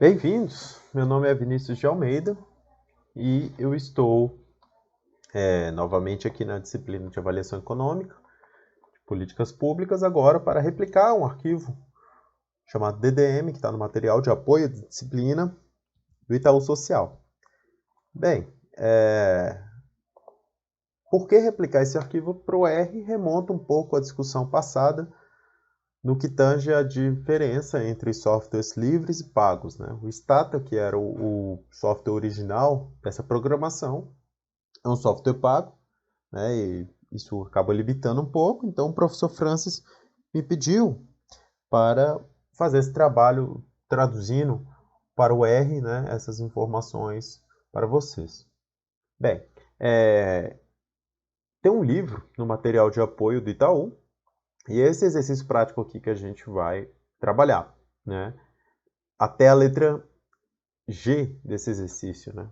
Bem-vindos! Meu nome é Vinícius de Almeida e eu estou novamente aqui na disciplina de Avaliação Econômica de Políticas Públicas agora para replicar um arquivo chamado DDM, que está no material de apoio de disciplina do Itaú Social. Bem, por que replicar esse arquivo para o R remonta um pouco à discussão passada no que tange a diferença entre softwares livres e pagos, né? O Stata, que era o software original dessa programação, é um software pago, né? E isso acaba limitando um pouco. Então, o professor Francis me pediu para fazer esse trabalho traduzindo para o R, né, essas informações para vocês. Bem, tem um livro no material de apoio do Itaú, e esse exercício prático aqui que a gente vai trabalhar, né? Até a letra G desse exercício, né?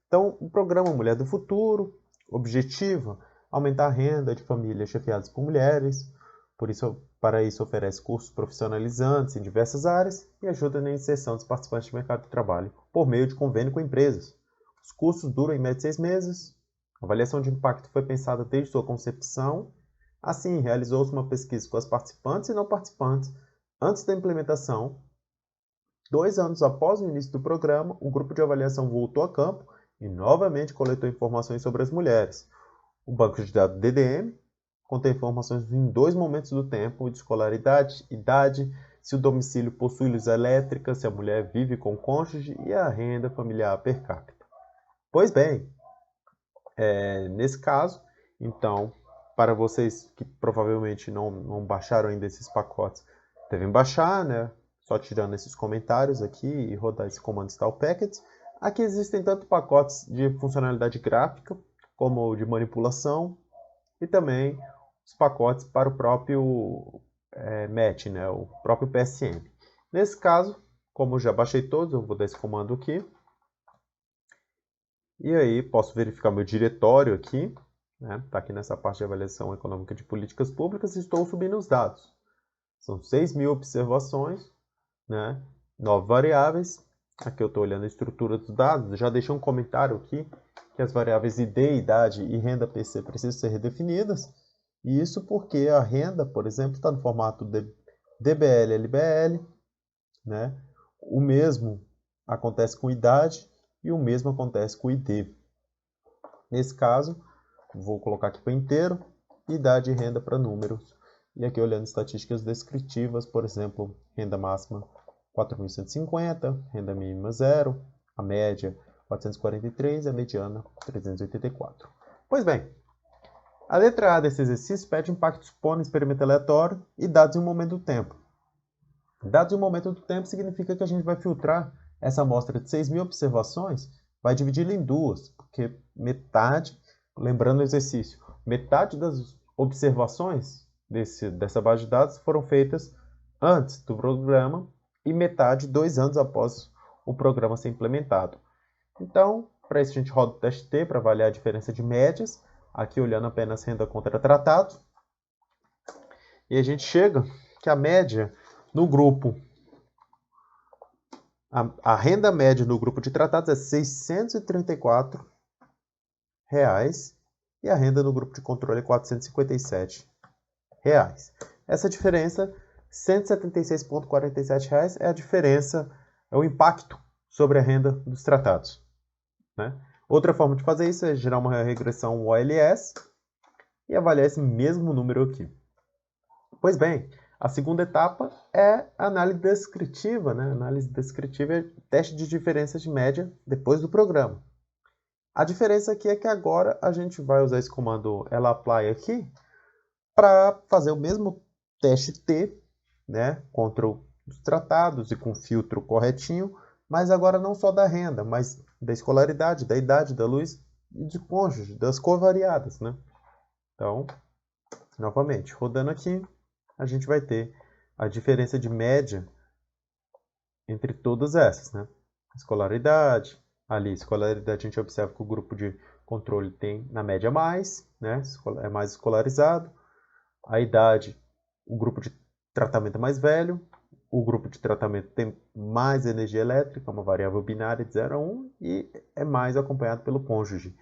Então, o programa Mulher do Futuro objetiva aumentar a renda de famílias chefiadas por mulheres, para isso oferece cursos profissionalizantes em diversas áreas e ajuda na inserção dos participantes do mercado de trabalho por meio de convênio com empresas. Os cursos duram em média 6 meses. A avaliação de impacto foi pensada desde sua concepção. Assim, realizou-se uma pesquisa com as participantes e não participantes antes da implementação. 2 anos após o início do programa, o grupo de avaliação voltou a campo e novamente coletou informações sobre as mulheres. O banco de dados DDM contém informações em 2 momentos do tempo: de escolaridade, idade, se o domicílio possui luz elétrica, se a mulher vive com o cônjuge e a renda familiar per capita. Pois bem, nesse caso, então, para vocês que provavelmente não baixaram ainda esses pacotes, devem baixar, né? Só tirando esses comentários aqui e rodar esse comando install package. Aqui existem tanto pacotes de funcionalidade gráfica, como o de manipulação, e também os pacotes para o próprio match, né? O próprio PSM. Nesse caso, como eu já baixei todos, eu vou dar esse comando aqui. E aí posso verificar meu diretório aqui, né? Tá aqui nessa parte de avaliação econômica de políticas públicas, e estou subindo os dados. São 6.000 observações, né? 9 variáveis. Aqui eu estou olhando a estrutura dos dados. Já deixei um comentário aqui que as variáveis ID, idade e renda PC precisam ser redefinidas. E isso porque a renda, por exemplo, está no formato DBL, LBL, né? O mesmo acontece com idade e o mesmo acontece com ID. Nesse caso, vou colocar aqui para inteiro, idade e renda para números. E aqui olhando estatísticas descritivas, por exemplo, renda máxima 4.150, renda mínima 0, a média 443 e a mediana 384. Pois bem, a letra A desse exercício pede impactos por experimento aleatório e dados em um momento do tempo. Dados em um momento do tempo significa que a gente vai filtrar essa amostra de 6.000 observações, vai dividi-la em duas, porque metade, lembrando o exercício, metade das observações dessa base de dados foram feitas antes do programa e metade 2 anos após o programa ser implementado. Então, para isso a gente roda o teste T para avaliar a diferença de médias, aqui olhando apenas renda contra tratado, e a gente chega que a média no grupo, a renda média no grupo de tratados é R$ 634 reais, e a renda no grupo de controle é R$ 457 reais. Essa diferença, R$ 176,47 reais, é a diferença, é o impacto sobre a renda dos tratados, né? Outra forma de fazer isso é gerar uma regressão OLS e avaliar esse mesmo número aqui. Pois bem, a segunda etapa é a análise descritiva, né? Análise descritiva é teste de diferenças de média depois do programa. A diferença aqui é que agora a gente vai usar esse comando lapply aqui para fazer o mesmo teste T, né? Contra os tratados e com filtro corretinho, mas agora não só da renda, mas da escolaridade, da idade, da luz e de cônjuge, das covariadas, né? Então, novamente, rodando aqui, a gente vai ter a diferença de média entre todas essas, né? Escolaridade, ali, escolaridade a gente observa que o grupo de controle tem na média mais, né? É mais escolarizado. A idade, o grupo de tratamento é mais velho. o grupo de tratamento tem mais energia elétrica, uma variável binária de 0 a 1, e é mais acompanhado pelo cônjuge.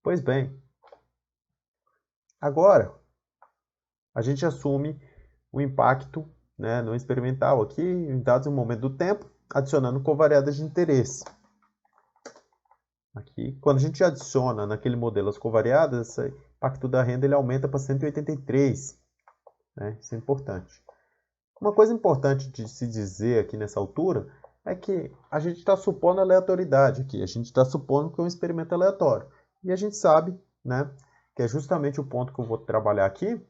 Pois bem, agora a gente assume o impacto, né, no experimental aqui, em dados no momento do tempo, adicionando covariadas de interesse. Aqui, quando a gente adiciona naquele modelo as covariadas, o impacto da renda ele aumenta para 183. Né? Isso é importante. Uma coisa importante de se dizer aqui nessa altura é que a gente está supondo aleatoriedade aqui. A gente está supondo que é um experimento aleatório. E a gente sabe, né, que é justamente o ponto que eu vou trabalhar aqui.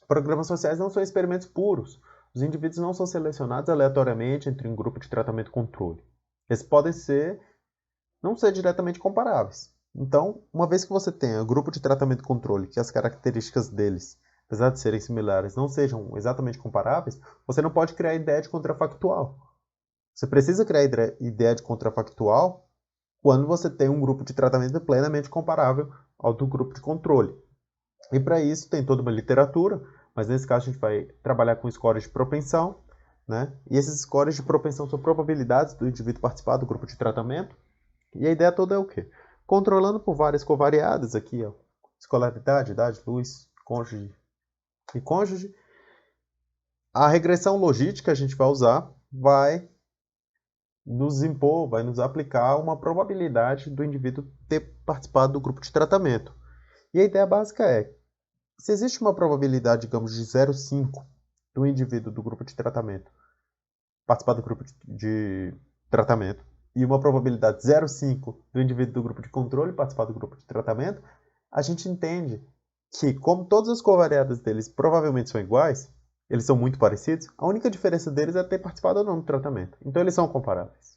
Programas sociais não são experimentos puros. Os indivíduos não são selecionados aleatoriamente entre um grupo de tratamento e controle. Eles podem não ser diretamente comparáveis. Então, uma vez que você tenha um grupo de tratamento e controle, que as características deles, apesar de serem similares, não sejam exatamente comparáveis, você não pode criar ideia de contrafactual. Você precisa criar ideia de contrafactual quando você tem um grupo de tratamento plenamente comparável ao do grupo de controle. E para isso tem toda uma literatura, mas nesse caso a gente vai trabalhar com scores de propensão, né? E esses scores de propensão são probabilidades do indivíduo participar do grupo de tratamento. E a ideia toda é o quê? Controlando por várias covariadas aqui, ó, escolaridade, idade, luz, cônjuge e cônjuge, a regressão logística que a gente vai usar vai nos impor, vai nos aplicar uma probabilidade do indivíduo ter participado do grupo de tratamento. E a ideia básica é, se existe uma probabilidade, digamos, de 0,5 do indivíduo do grupo de tratamento participar do grupo de tratamento, e uma probabilidade 0,5 do indivíduo do grupo de controle participar do grupo de tratamento, a gente entende que, como todas as covariadas deles provavelmente são iguais, eles são muito parecidos, a única diferença deles é ter participado ou não do tratamento. Então, eles são comparáveis.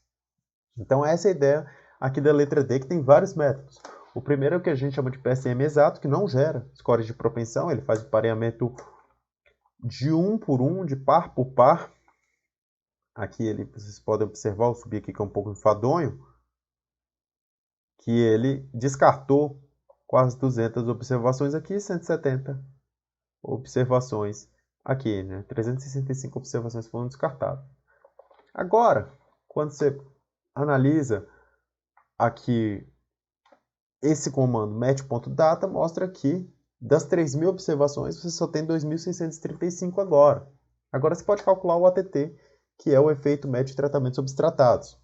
Então, essa é a ideia aqui da letra D, que tem vários métodos. O primeiro é o que a gente chama de PSM exato, que não gera scores de propensão, ele faz o pareamento de 1 por 1, de par por par. Aqui vocês podem observar, eu subi aqui que é um pouco enfadonho, que ele descartou quase 200 observações aqui, 170 observações aqui, né? 365 observações foram descartadas. Agora, quando você analisa aqui esse comando match.data, mostra que das 3.000 observações, você só tem 2.635 agora. Agora você pode calcular o ATT, que é o efeito médio de tratamento sobre os tratados.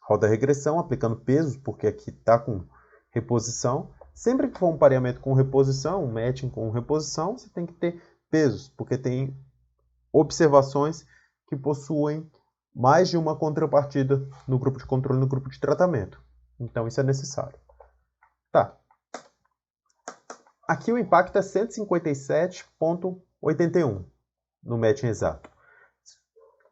Roda a regressão, aplicando pesos, porque aqui está com reposição. Sempre que for um pareamento com reposição, um matching com reposição, você tem que ter pesos, porque tem observações que possuem mais de uma contrapartida no grupo de controle e no grupo de tratamento. Então, isso é necessário. Tá. Aqui o impacto é 157,81 no matching exato.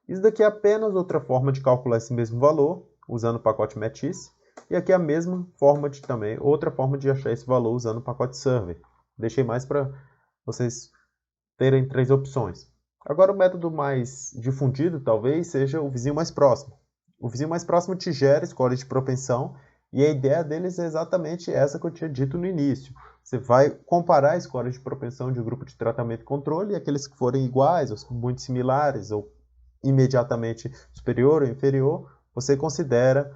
Isso daqui é apenas outra forma de calcular esse mesmo valor, usando o pacote Matisse. E aqui é a mesma forma de também, outra forma de achar esse valor usando o pacote Survey. Deixei mais para vocês terem 3 opções. Agora o método mais difundido talvez seja o vizinho mais próximo. O vizinho mais próximo te gera scores de propensão e a ideia deles é exatamente essa que eu tinha dito no início. Você vai comparar scores de propensão de um grupo de tratamento e controle e aqueles que forem iguais ou muito similares ou imediatamente superior ou inferior, você considera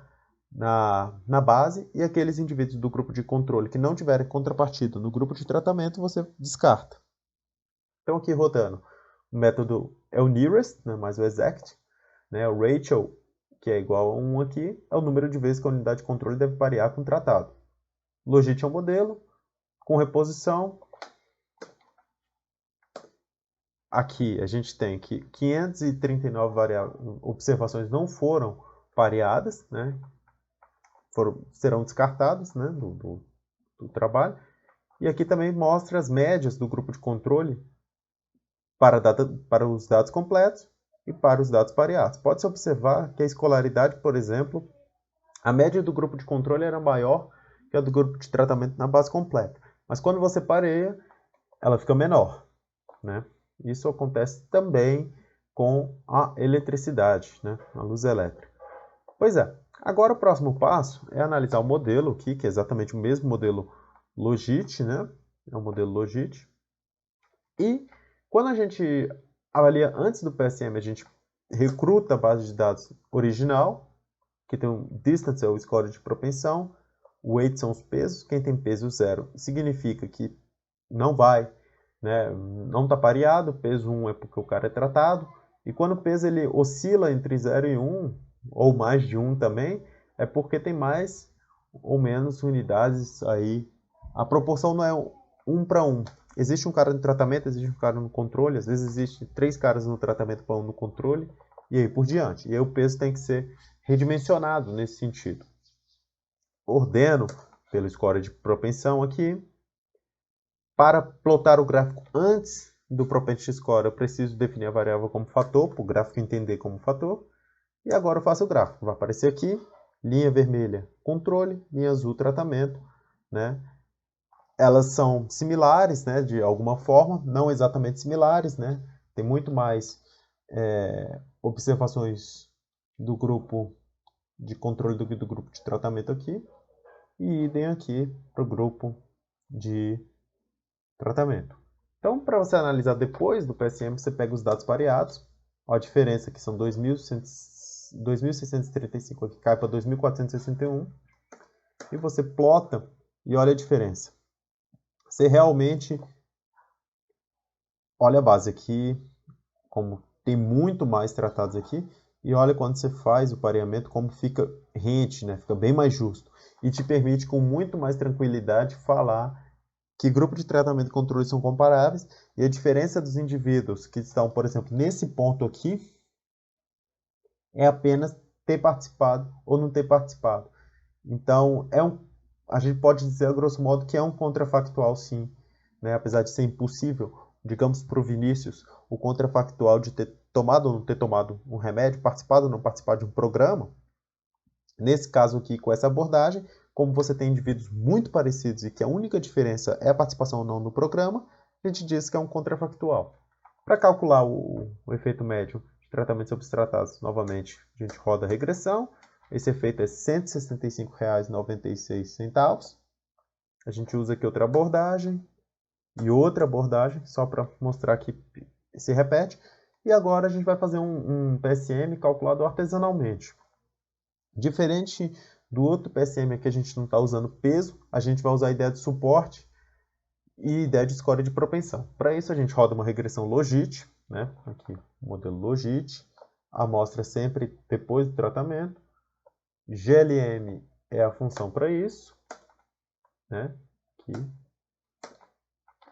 na base, e aqueles indivíduos do grupo de controle que não tiverem contrapartida no grupo de tratamento, você descarta. Então, aqui rodando, o método é o nearest, né, mais o exact, né, o ratio, que é igual a 1 aqui, é o número de vezes que a unidade de controle deve variar com o tratado. Logit é um modelo, com reposição. Aqui a gente tem que 539 observações não foram pareadas, né? Serão descartadas, né, do trabalho. E aqui também mostra as médias do grupo de controle para os dados completos e para os dados pareados. Pode-se observar que a escolaridade, por exemplo, a média do grupo de controle era maior que a do grupo de tratamento na base completa. Mas quando você pareia, ela fica menor, né? Isso acontece também com a eletricidade, né? A luz elétrica. Pois é, agora o próximo passo é analisar o modelo aqui, que é exatamente o mesmo modelo Logit, né? É o modelo Logit. E quando a gente avalia antes do PSM, a gente recruta a base de dados original, que tem o distance, é o score de propensão, o weight são os pesos, quem tem peso 0 significa que não vai, né, não está pareado, peso 1 é porque o cara é tratado, e quando o peso ele oscila entre 0 e 1, ou mais de 1 também, é porque tem mais ou menos unidades aí. A proporção não é 1 para 1. Existe um cara no tratamento, existe um cara no controle, às vezes existe 3 caras no tratamento para 1 no controle, e aí por diante. E aí o peso tem que ser redimensionado nesse sentido. Ordeno pelo score de propensão aqui. Para plotar o gráfico antes do propensity score, eu preciso definir a variável como fator, para o gráfico entender como fator. E agora eu faço o gráfico. Vai aparecer aqui, linha vermelha, controle, linha azul, tratamento, né? Elas são similares, né, de alguma forma, não exatamente similares, né? Tem muito mais observações do grupo de controle do que do grupo de tratamento aqui. E idem aqui para o grupo de tratamento. Então, para você analisar depois do PSM, você pega os dados pareados. Ó, a diferença aqui são 2.635, aqui cai para 2.461. E você plota e olha a diferença. Você realmente olha a base aqui, como tem muito mais tratados aqui, e olha quando você faz o pareamento, como fica rente, né? Fica bem mais justo. E te permite, com muito mais tranquilidade, falar que grupo de tratamento e controle são comparáveis, e a diferença dos indivíduos que estão, por exemplo, nesse ponto aqui, é apenas ter participado ou não ter participado. Então, a gente pode dizer, a grosso modo, que é um contrafactual, sim, né? Apesar de ser impossível, digamos para o Vinícius, o contrafactual de ter tomado ou não ter tomado um remédio, participado ou não participado de um programa. Nesse caso aqui, com essa abordagem, como você tem indivíduos muito parecidos e que a única diferença é a participação ou não no programa, a gente diz que é um contrafactual. Para calcular o efeito médio de tratamentos substratados, novamente, a gente roda a regressão. Esse efeito é R$ 165,96. A gente usa aqui outra abordagem e outra abordagem, só para mostrar que se repete. E agora a gente vai fazer um PSM calculado artesanalmente. Diferente do outro PSM que a gente não está usando peso, a gente vai usar a ideia de suporte e ideia de score de propensão. Para isso a gente roda uma regressão Logit, né? Aqui o modelo Logit, amostra sempre depois do tratamento. GLM é a função para isso, né?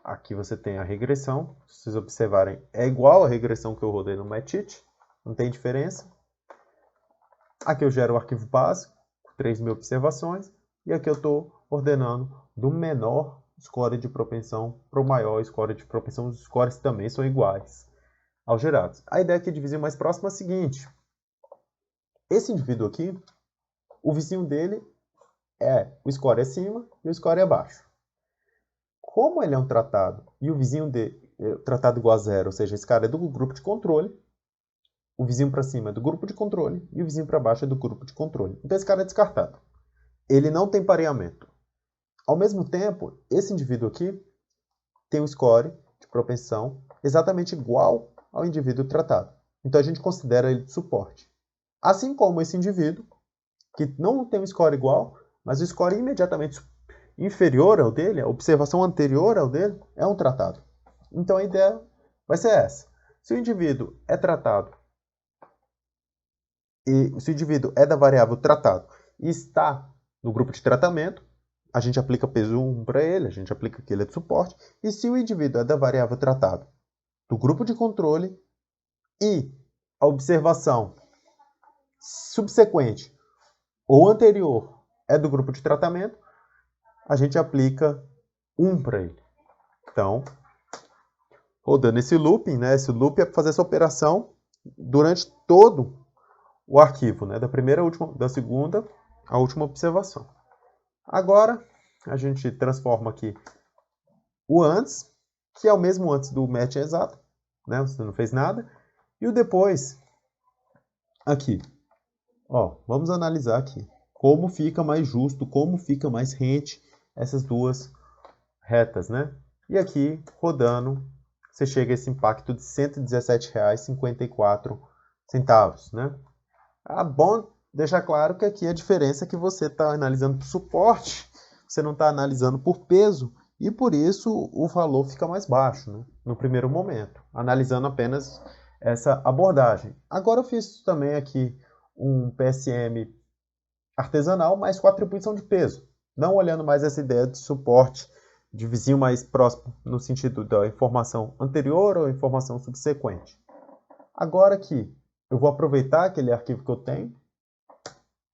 Aqui você tem a regressão, se vocês observarem, é igual a regressão que eu rodei no Matchit, não tem diferença. Aqui eu gero o arquivo básico, 3.000 observações, e aqui eu estou ordenando do menor score de propensão para o maior score de propensão. Os scores também são iguais aos gerados. A ideia aqui de vizinho mais próximo é a seguinte. Esse indivíduo aqui, o vizinho dele o score é acima e o score é abaixo. Como ele é um tratado e o vizinho dele é tratado igual a zero, ou seja, esse cara é do grupo de controle, o vizinho para cima é do grupo de controle e o vizinho para baixo é do grupo de controle. Então esse cara é descartado. Ele não tem pareamento. Ao mesmo tempo, esse indivíduo aqui tem um score de propensão exatamente igual ao indivíduo tratado. Então a gente considera ele de suporte. Assim como esse indivíduo, que não tem um score igual, mas o score imediatamente inferior ao dele, a observação anterior ao dele, é um tratado. Então a ideia vai ser essa. Se o indivíduo é tratado, e se o indivíduo é da variável tratado e está no grupo de tratamento, a gente aplica peso 1 para ele, a gente aplica que ele é de suporte. E se o indivíduo é da variável tratado do grupo de controle e a observação subsequente ou anterior é do grupo de tratamento, a gente aplica 1 para ele. Então, rodando esse looping, né? Esse loop é para fazer essa operação durante todo o arquivo, né? Da primeira à última, da segunda à última observação. Agora, a gente transforma aqui o antes, que é o mesmo antes do match exato, né? Você não fez nada. E o depois, aqui. Ó, vamos analisar aqui como fica mais justo, como fica mais rente essas duas retas, né? E aqui, rodando você chega a esse impacto de R$ 117,54, né? Bom deixar claro que aqui a diferença é que você está analisando por suporte, você não está analisando por peso, e por isso o valor fica mais baixo, né, no primeiro momento, analisando apenas essa abordagem. Agora eu fiz também aqui um PSM artesanal, mas com atribuição de peso, não olhando mais essa ideia de suporte de vizinho mais próximo, no sentido da informação anterior ou informação subsequente. Agora aqui, eu vou aproveitar aquele arquivo que eu tenho,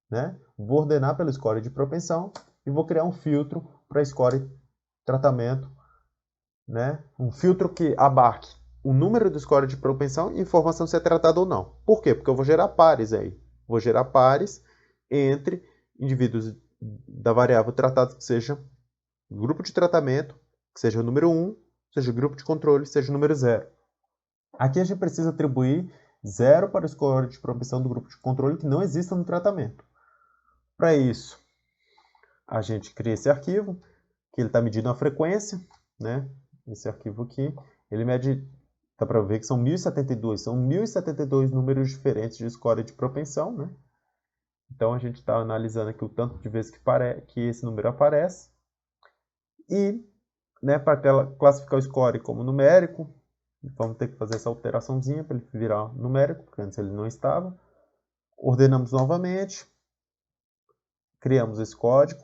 né? Vou ordenar pelo score de propensão e vou criar um filtro para score tratamento, né? Um filtro que abarque o número do score de propensão e informação se é tratado ou não. Por quê? Porque eu vou gerar pares aí. Vou gerar pares entre indivíduos da variável tratado que seja grupo de tratamento, que seja o número 1, seja grupo de controle, seja o número 0. Aqui a gente precisa atribuir 0 para o score de propensão do grupo de controle que não exista no tratamento. Para isso, a gente cria esse arquivo, que ele está medindo a frequência, né? Esse arquivo aqui, ele mede, dá para ver que são 1072, são 1072 números diferentes de score de propensão, né? Então a gente está analisando aqui o tanto de vezes que esse número aparece. E, né, para classificar o score como numérico, vamos ter que fazer essa alteraçãozinha para ele virar numérico, porque antes ele não estava. Ordenamos novamente, criamos esse código.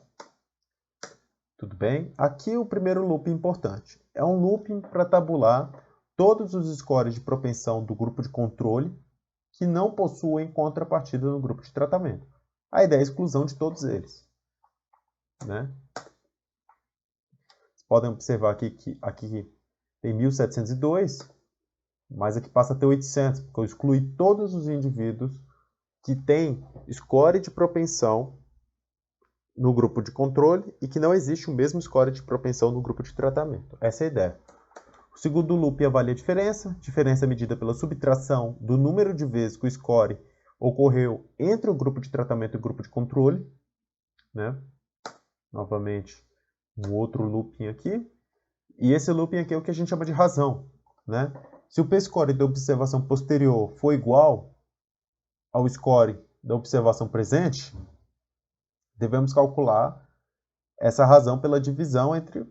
Tudo bem? Aqui o primeiro loop importante. É um looping para tabular todos os scores de propensão do grupo de controle que não possuem contrapartida no grupo de tratamento. A ideia é a exclusão de todos eles, né? Vocês podem observar aqui que aqui tem 1702, mas aqui passa a ter 800, porque eu excluí todos os indivíduos que têm score de propensão no grupo de controle e que não existe o mesmo score de propensão no grupo de tratamento. Essa é a ideia. O segundo loop avalia a diferença medida pela subtração do número de vezes que o score ocorreu entre o grupo de tratamento e o grupo de controle, né? Novamente, um outro looping aqui. E esse looping aqui é o que a gente chama de razão, né? Se o p-score da observação posterior for igual ao score da observação presente, devemos calcular essa razão pela divisão entre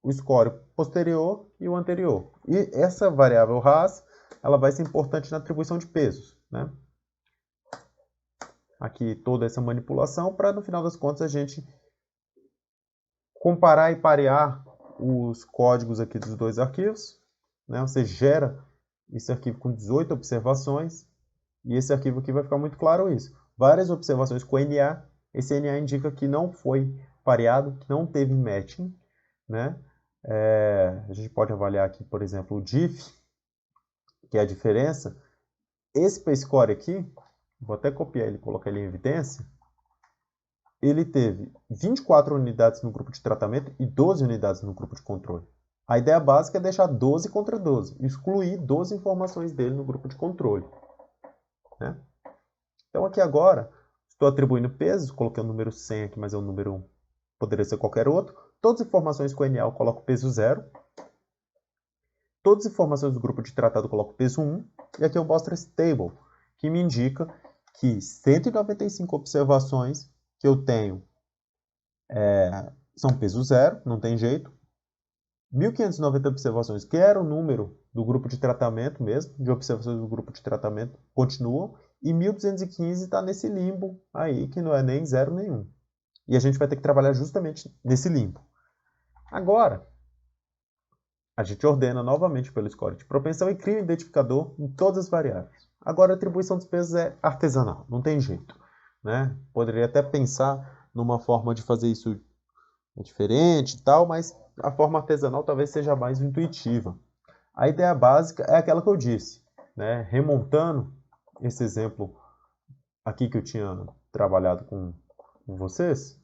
o score posterior e o anterior. E essa variável RAS, ela vai ser importante na atribuição de pesos, né? Aqui toda essa manipulação para, no final das contas, a gente comparar e parear os códigos aqui dos dois arquivos, né? Você gera esse arquivo com 18 observações e esse arquivo aqui vai ficar muito claro isso. Várias observações com NA, esse NA indica que não foi pareado, que não teve matching, né? A gente pode avaliar aqui, por exemplo, o diff, que é a diferença. Esse p-score aqui, vou até copiar ele e colocar ele em evidência, ele teve 24 unidades no grupo de tratamento e 12 unidades no grupo de controle. A ideia básica é deixar 12 contra 12, excluir 12 informações dele no grupo de controle, né? Então aqui agora, estou atribuindo pesos, coloquei o número 100 aqui, mas é o número 1, poderia ser qualquer outro. Todas as informações com NA eu coloco peso 0. Todas as informações do grupo de tratado eu coloco peso 1. E aqui eu mostro esse table, que me indica que 195 observações que eu tenho são peso 0, não tem jeito. 1.590 observações, que era o número do grupo de tratamento mesmo, de observações do grupo de tratamento, continuam. E 1.215 está nesse limbo aí, que não é nem 0 nem 1. E a gente vai ter que trabalhar justamente nesse limbo. Agora, a gente ordena novamente pelo score de propensão e cria um identificador em todas as variáveis. Agora a atribuição dos pesos é artesanal, não tem jeito, né? Poderia até pensar numa forma de fazer isso diferente e tal, mas a forma artesanal talvez seja mais intuitiva. A ideia básica é aquela que eu disse, né? Remontando esse exemplo aqui que eu tinha trabalhado com vocês,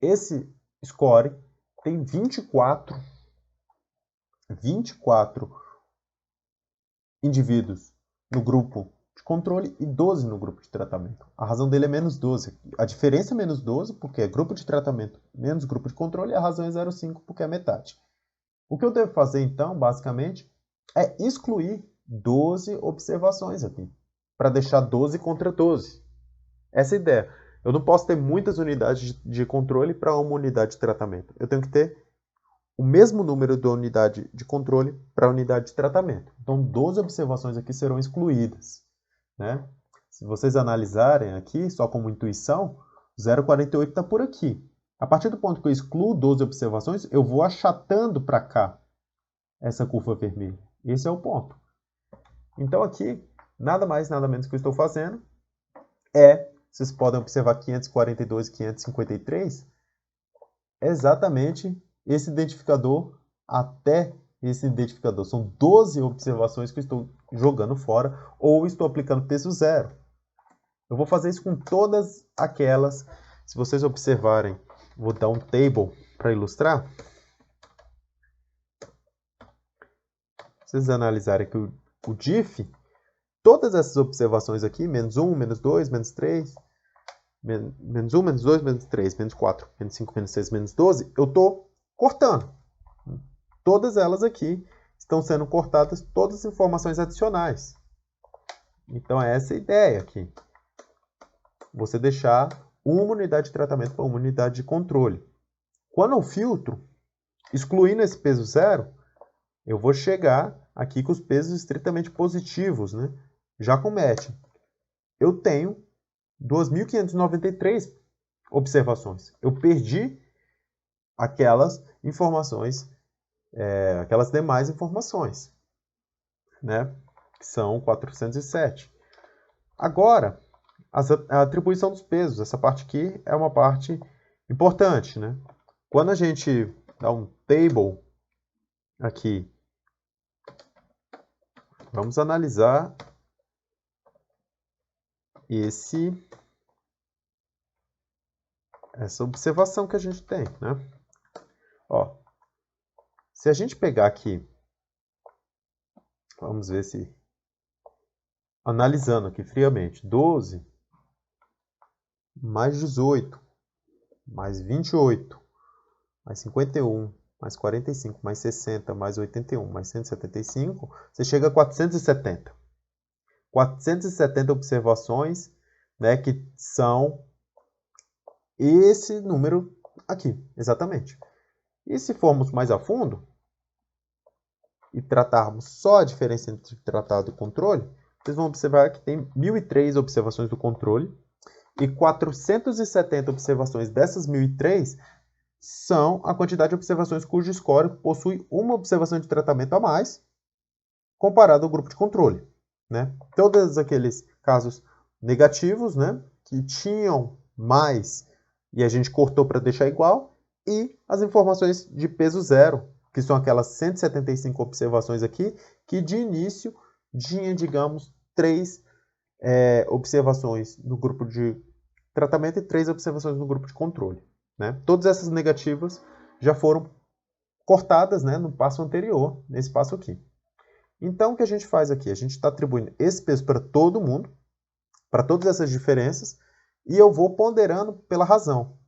esse score tem 24 indivíduos no grupo de controle e 12 no grupo de tratamento. A razão dele é menos 12. A diferença é menos 12 porque é grupo de tratamento menos grupo de controle e a razão é 0,5 porque é metade. O que eu devo fazer, então, basicamente, é excluir 12 observações aqui, para deixar 12 contra 12. Essa é a ideia. Eu não posso ter muitas unidades de controle para uma unidade de tratamento. Eu tenho que ter o mesmo número de unidade de controle para a unidade de tratamento. Então, 12 observações aqui serão excluídas, né? Se vocês analisarem aqui, só como intuição, 0,48 está por aqui. A partir do ponto que eu excluo 12 observações, eu vou achatando para cá essa curva vermelha. Esse é o ponto. Então, aqui, nada mais, nada menos que eu estou fazendo vocês podem observar 542 e 553, é exatamente esse identificador até esse identificador. São 12 observações que eu estou jogando fora ou estou aplicando peso zero. Eu vou fazer isso com todas aquelas. Se vocês observarem, vou dar um table para ilustrar. Se vocês analisarem aqui o diff, todas essas observações aqui, menos 1, menos 2, menos 3, menos 1, menos 2, menos 3, menos 4, menos 5, menos 6, menos 12, eu estou cortando. Todas elas aqui estão sendo cortadas, todas as informações adicionais. Então, é essa a ideia aqui. Você deixar uma unidade de tratamento para uma unidade de controle. Quando eu filtro, excluindo esse peso zero, eu vou chegar aqui com os pesos estritamente positivos, né? Já com match. Eu tenho 2.593 observações. Eu perdi aquelas informações, aquelas demais informações, né? Que são 407. Agora, a atribuição dos pesos. Essa parte aqui é uma parte importante, né? Quando a gente dá um table aqui, vamos analisar essa observação que a gente tem, né? Ó, se a gente pegar aqui, vamos ver se, analisando aqui friamente, 12 mais 18, mais 28, mais 51, mais 45, mais 60, mais 81, mais 175, você chega a 470. 470 observações, né, que são esse número aqui, exatamente. E se formos mais a fundo e tratarmos só a diferença entre tratado e controle, vocês vão observar que tem 1.003 observações do controle e 470 observações dessas 1.003 são a quantidade de observações cujo score possui uma observação de tratamento a mais comparado ao grupo de controle, né? Todos aqueles casos negativos, né, que tinham mais e a gente cortou para deixar igual, e as informações de peso zero, que são aquelas 175 observações aqui, que de início tinha, digamos, 3 observações no grupo de tratamento e 3 observações no grupo de controle, né? Todas essas negativas já foram cortadas, né, no passo anterior, nesse passo aqui. Então, o que a gente faz aqui? A gente está atribuindo esse peso para todo mundo, para todas essas diferenças, e eu vou ponderando pela razão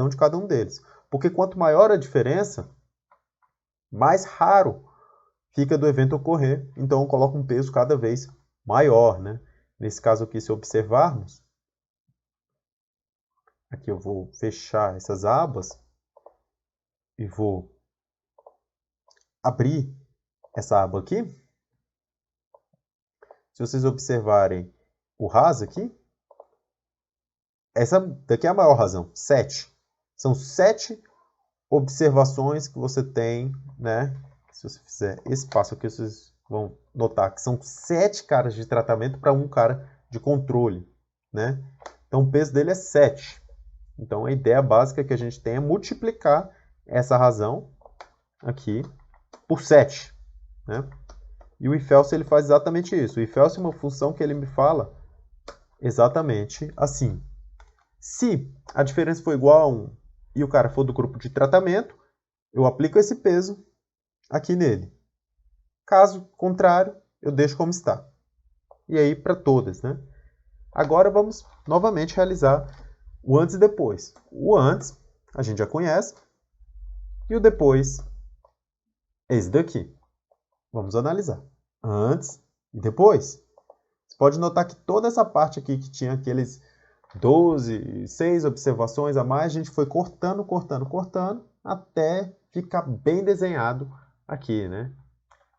de cada um deles. Porque quanto maior a diferença, mais raro fica do evento ocorrer, então eu coloco um peso cada vez maior, né? Nesse caso aqui, se observarmos, aqui eu vou fechar essas abas e vou abrir essa aba aqui. Se vocês observarem o RAS aqui, essa daqui é a maior razão, 7. São 7 observações que você tem, né? Se você fizer esse passo aqui, vocês vão notar que são 7 caras de tratamento para um cara de controle, né? Então o peso dele é 7. Então a ideia básica que a gente tem é multiplicar essa razão aqui por 7, né? E o if else ele faz exatamente isso. O if else é uma função que ele me fala exatamente assim. Se a diferença for igual a 1 e o cara for do grupo de tratamento, eu aplico esse peso aqui nele. Caso contrário, eu deixo como está. E aí para todas, né? Agora vamos novamente realizar o antes e depois. O antes, a gente já conhece. E o depois é esse daqui. Vamos analisar. Antes e depois. Você pode notar que toda essa parte aqui que tinha aqueles 6 observações a mais, a gente foi cortando, cortando, cortando, até ficar bem desenhado aqui, né?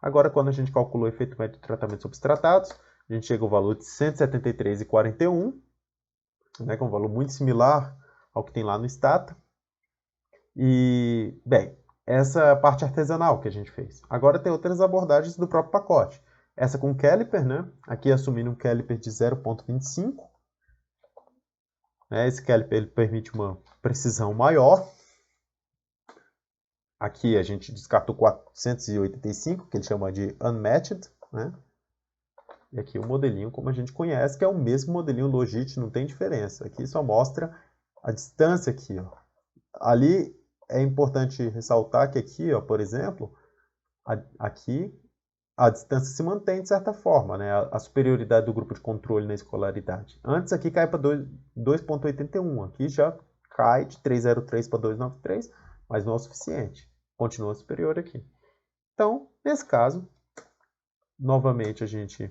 Agora, quando a gente calculou o efeito médio de tratamento substratados, a gente chega ao valor de 173,41, né, que é um valor muito similar ao que tem lá no Stata. E, bem, essa é a parte artesanal que a gente fez. Agora tem outras abordagens do próprio pacote. Essa com caliper, né? Aqui assumindo um caliper de 0,25. Esse caliper ele permite uma precisão maior. Aqui a gente descartou 485, que ele chama de unmatched, né? E aqui o modelinho como a gente conhece, que é o mesmo modelinho Logit, não tem diferença. Aqui só mostra a distância aqui, ó. Ali é importante ressaltar que aqui, ó, por exemplo, aqui a distância se mantém de certa forma, né? A superioridade do grupo de controle na escolaridade. Antes aqui cai para 2,81, aqui já cai de 3,03 para 2,93, mas não é o suficiente. Continua superior aqui. Então, nesse caso, novamente a gente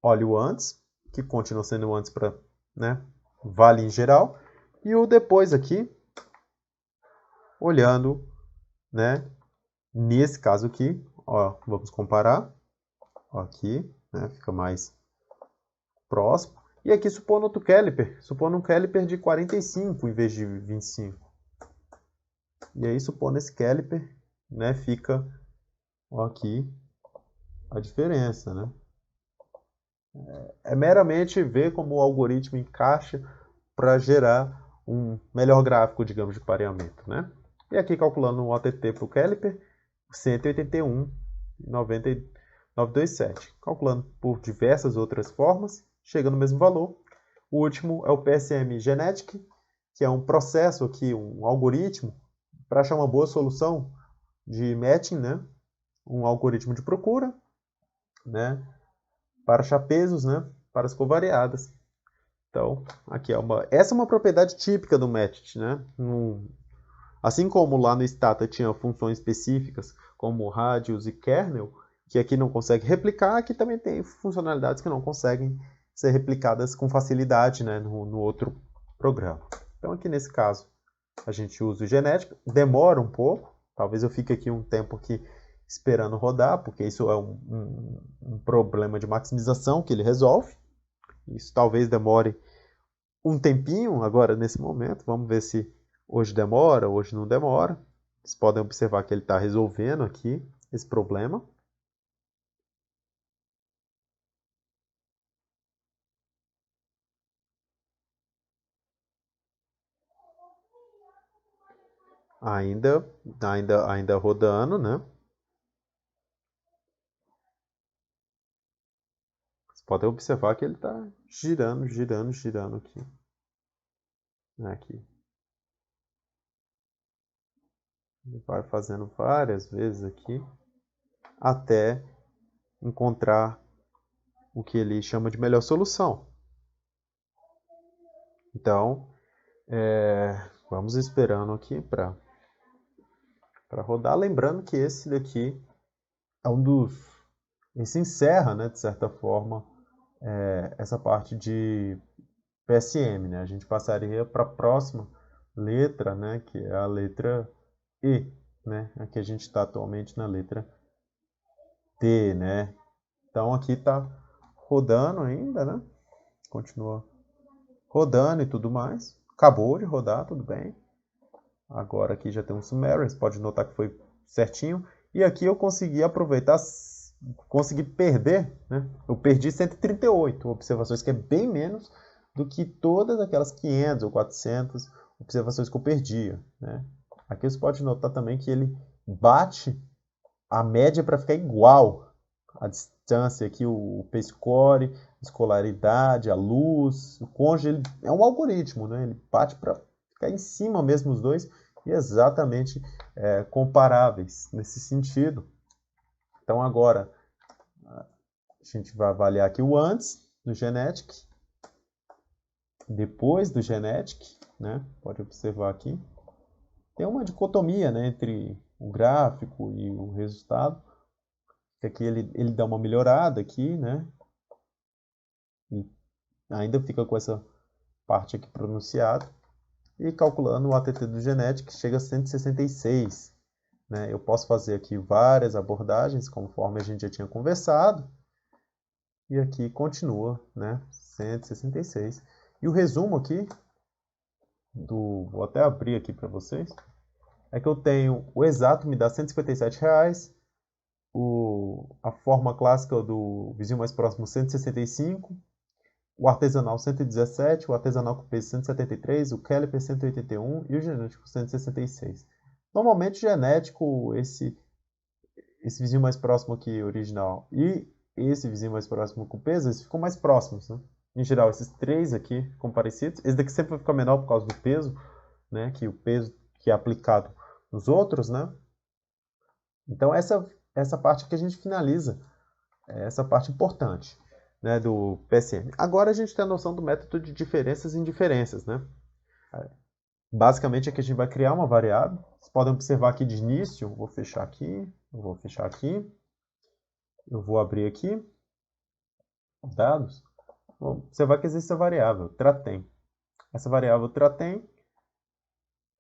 olha o antes, que continua sendo o antes para, né, vale em geral, e o depois aqui, olhando, né, nesse caso aqui, ó, vamos comparar, ó, aqui, né, fica mais próximo, e aqui supondo outro caliper, supondo um caliper de 45 em vez de 25. E aí, supondo esse caliper, né, fica, ó, aqui a diferença, né? É meramente ver como o algoritmo encaixa para gerar um melhor gráfico, digamos, de pareamento, né? E aqui calculando um OTT para o caliper, 181,927. Calculando por diversas outras formas, chega no mesmo valor. O último é o PSM Genetic, que é um processo aqui, um algoritmo, para achar uma boa solução de matching, né? Um algoritmo de procura, né? Para achar pesos, né? Para as covariadas. Então, aqui essa é uma propriedade típica do match, né? Assim como lá no Stata tinha funções específicas, como radius e kernel, que aqui não consegue replicar, aqui também tem funcionalidades que não conseguem ser replicadas com facilidade, né, no outro programa. Então, aqui nesse caso, a gente usa o genético, demora um pouco, talvez eu fique aqui um tempo aqui esperando rodar, porque isso é um problema de maximização que ele resolve. Isso talvez demore um tempinho agora nesse momento, vamos ver se hoje demora, hoje não demora. Vocês podem observar que ele está resolvendo aqui esse problema. Ainda rodando, né? Vocês podem observar que ele está girando, girando, girando aqui. Aqui. Ele vai fazendo várias vezes aqui, até encontrar o que ele chama de melhor solução. Então, vamos esperando aqui para rodar. Lembrando que esse daqui é um dos... Esse encerra, né, de certa forma, essa parte de PSM. Né? A gente passaria para a próxima letra, né, que é a letra E. Né? Aqui a gente está atualmente na letra T. Né? Então aqui está rodando ainda, né? Continua rodando e tudo mais. Acabou de rodar, tudo bem. Agora aqui já tem um summary, você pode notar que foi certinho. E aqui eu consegui aproveitar, consegui perder, né? Eu perdi 138 observações, que é bem menos do que todas aquelas 500 ou 400 observações que eu perdia, né? Aqui você pode notar também que ele bate a média para ficar igual. A distância aqui, o P-score, escolaridade, a luz, o cônjuge, é um algoritmo, né? Ele bate para ficar em cima mesmo os dois e exatamente comparáveis nesse sentido. Então agora a gente vai avaliar aqui o antes do Genetic, depois do Genetic, né? Pode observar aqui. tem uma dicotomia, né, entre o gráfico e o resultado. Aqui ele dá uma melhorada aqui, né? E ainda fica com essa parte aqui pronunciada. E calculando o ATT do Genetic chega a 166. Né? Eu posso fazer aqui várias abordagens, conforme a gente já tinha conversado. E aqui continua, né? 166. E o resumo aqui, vou até abrir aqui para vocês, é que eu tenho o exato me dá R$157, a forma clássica do vizinho mais próximo 165, o artesanal 117, o artesanal com peso 173, o caliper 181 e o genético 166. Normalmente genético, esse vizinho mais próximo aqui, original, e esse vizinho mais próximo com peso, eles ficam mais próximos, né? Em geral, esses três aqui ficam parecidos. Esse daqui sempre vai ficar menor por causa do peso, né? Que o peso que é aplicado nos outros, né? Então, essa parte que a gente finaliza, essa parte importante, né, do PSM. Agora a gente tem a noção do método de diferenças e indiferenças, né? Basicamente aqui a gente vai criar uma variável. Vocês podem observar aqui de início, vou fechar aqui, eu vou abrir aqui, dados. Bom, você vai que existe essa variável, tratem. Essa variável tratem,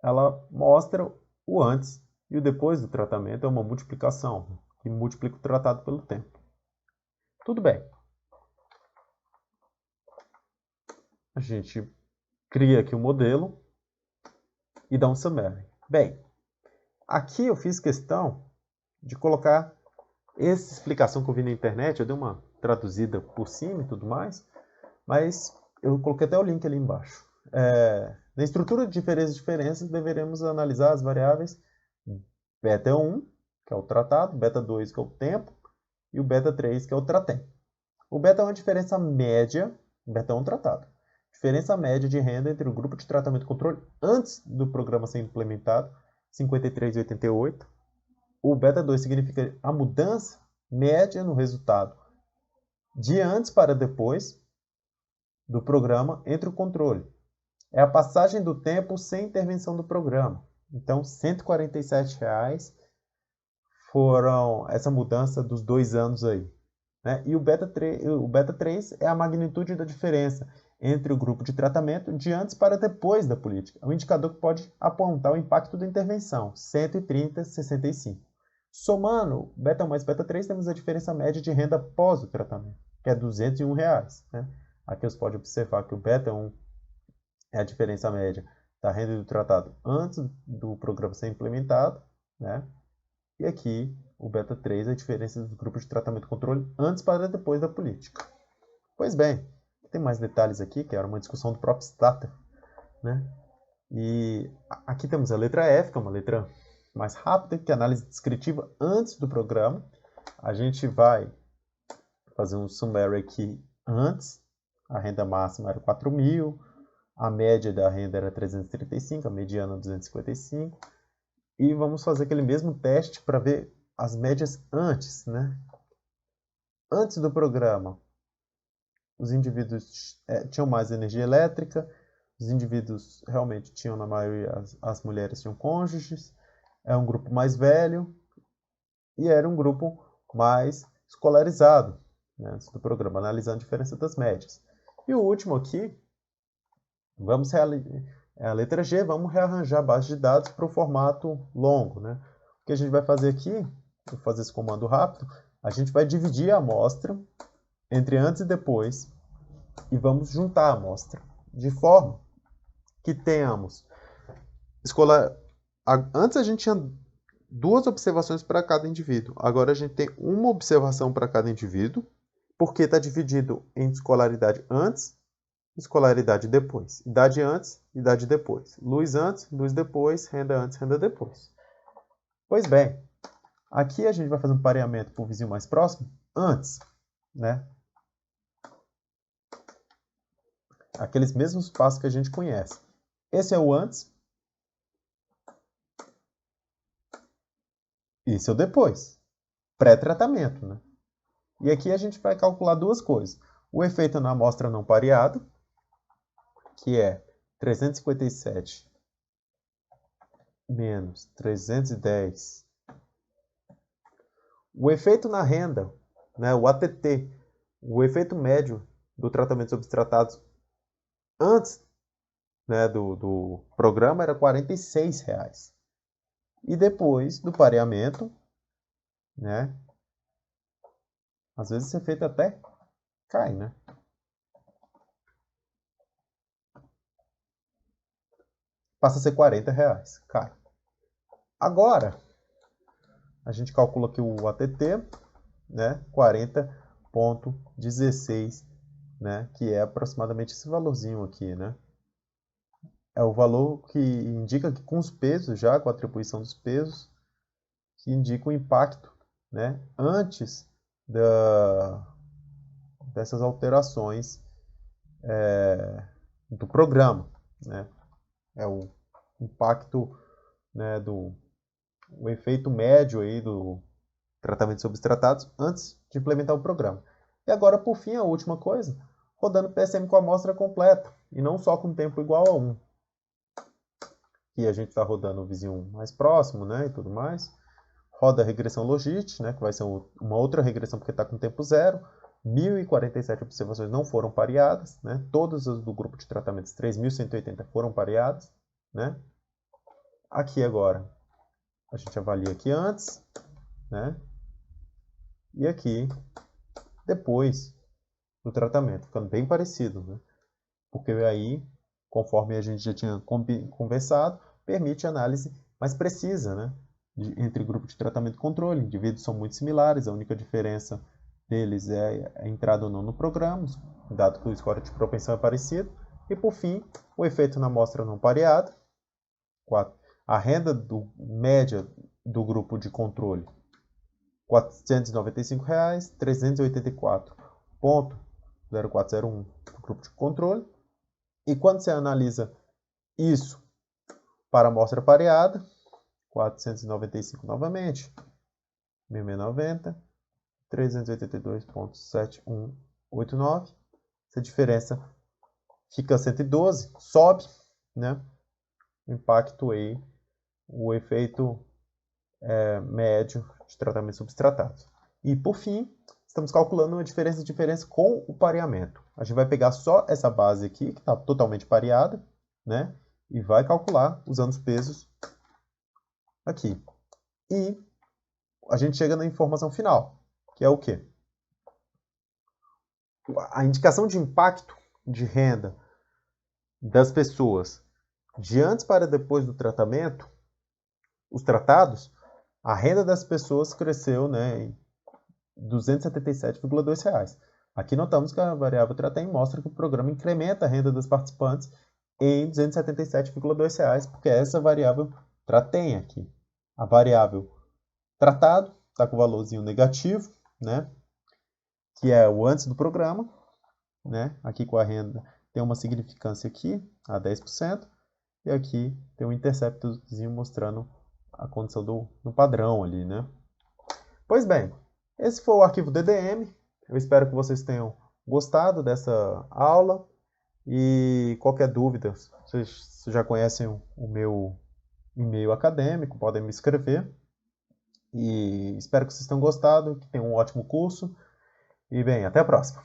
ela mostra o antes e o depois do tratamento, é uma multiplicação, que multiplica o tratado pelo tempo. Tudo bem. A gente cria aqui o modelo e dá um summary. Bem, aqui eu fiz questão de colocar essa explicação que eu vi na internet, eu dei uma traduzida por cima e tudo mais, mas eu coloquei até o link ali embaixo. Na estrutura de diferenças, deveremos analisar as variáveis beta 1, que é o tratado, beta 2, que é o tempo, e o beta 3, que é o tratem. O beta 1 é a diferença média, beta 1 tratado. Diferença média de renda entre o grupo de tratamento e controle antes do programa ser implementado, 53,88. O beta 2 significa a mudança média no resultado de antes para depois do programa entre o controle. É a passagem do tempo sem intervenção do programa. Então, R$147 foram essa mudança dos 2 anos aí. Né? E o beta 3 é a magnitude da diferença entre o grupo de tratamento de antes para depois da política. É um indicador que pode apontar o impacto da intervenção, 130,65. Somando beta 1 mais beta 3, temos a diferença média de renda após o tratamento, que é R$201. Né? Aqui você pode observar que o beta 1 é a diferença média da renda do tratado antes do programa ser implementado, né? E aqui o beta 3 é a diferença dos grupos de tratamento e controle antes para depois da política. Pois bem, tem mais detalhes aqui, que era uma discussão do próprio Stata, né? E aqui temos a letra F, que é uma letra mais rápida, que é a análise descritiva antes do programa. A gente vai fazer um summary aqui antes. A renda máxima era 4.000, a média da renda era 335, a mediana 255. E vamos fazer aquele mesmo teste para ver as médias antes, né? Antes do programa, os indivíduos tinham mais energia elétrica, os indivíduos realmente tinham, na maioria, as mulheres tinham cônjuges, é um grupo mais velho e era um grupo mais escolarizado, né, antes do programa, analisando a diferença das médias. E o último aqui, vamos a letra G, vamos rearranjar a base de dados para o formato longo. Né? O que a gente vai fazer aqui, vou fazer esse comando rápido, a gente vai dividir a amostra entre antes e depois e vamos juntar a amostra, de forma que tenhamos antes a gente tinha 2 observações para cada indivíduo, agora a gente tem uma observação para cada indivíduo, porque está dividido em escolaridade antes, escolaridade depois. Idade antes, idade depois. Luz antes, luz depois, renda antes, renda depois. Pois bem, aqui a gente vai fazer um pareamento para o vizinho mais próximo antes, né? Aqueles mesmos passos que a gente conhece. Esse é o antes. Esse é o depois. Pré-tratamento, né? E aqui a gente vai calcular 2 coisas. O efeito na amostra não pareado, que é 357 menos 310. O efeito na renda, né, o ATT, o efeito médio do tratamento sobre os tratados antes, né, do programa era R$ 46. E depois do pareamento, né, às vezes esse efeito até cai, né? Passa a ser R$ 40, cai. Agora, a gente calcula aqui o ATT, né, 40,16, né, que é aproximadamente esse valorzinho aqui, né? É o valor que indica que com os pesos já, com a atribuição dos pesos, que indica o impacto, né, antes dessas alterações do programa, né? É o impacto, né, o efeito médio aí do tratamento sobre os tratados antes de implementar o programa. E agora, por fim, a última coisa, rodando PSM com a amostra completa, e não só com tempo igual a 1. Que a gente está rodando o vizinho mais próximo, né, e tudo mais. Roda a regressão logit, né, que vai ser uma outra regressão porque está com tempo zero. 1.047 observações não foram pareadas, né? Todas as do grupo de tratamentos 3.180 foram pareadas, né? Aqui agora a gente avalia aqui antes, né? E aqui depois do tratamento, ficando bem parecido, né? Porque aí, conforme a gente já tinha conversado, permite análise mais precisa, né? Entre grupo de tratamento e controle. Indivíduos são muito similares, a única diferença deles é a entrada ou não no programa, dado que o score de propensão é parecido. E por fim, o efeito na amostra não pareada. 4. A renda média do grupo de controle, R$ 495, 384,0401 do grupo de controle. E quando você analisa isso para a amostra pareada, 495 novamente, 1690, 382,7189. Essa diferença fica 112, sobe, né? O impacto aí, o efeito médio de tratamento substratado. E por fim, estamos calculando uma diferença com o pareamento. A gente vai pegar só essa base aqui, que está totalmente pareada, né? E vai calcular usando os pesos aqui. E a gente chega na informação final, que é o quê? A indicação de impacto de renda das pessoas de antes para depois do tratamento, os tratados, a renda das pessoas cresceu, né, em R$ 277,2. Aqui notamos que a variável Tratem mostra que o programa incrementa a renda dos participantes em R$ 277,2, porque é essa variável Tratem aqui. A variável tratado está com o valorzinho negativo, né, que é o antes do programa, né, aqui com a renda tem uma significância aqui, a 10%, e aqui tem um interceptozinho mostrando a condição do padrão ali, né. Pois bem, esse foi o arquivo DDM. Eu espero que vocês tenham gostado dessa aula. E qualquer dúvida, vocês já conhecem o meu e-mail acadêmico, podem me escrever. E espero que vocês tenham gostado, que tenham um ótimo curso. E bem, até a próxima.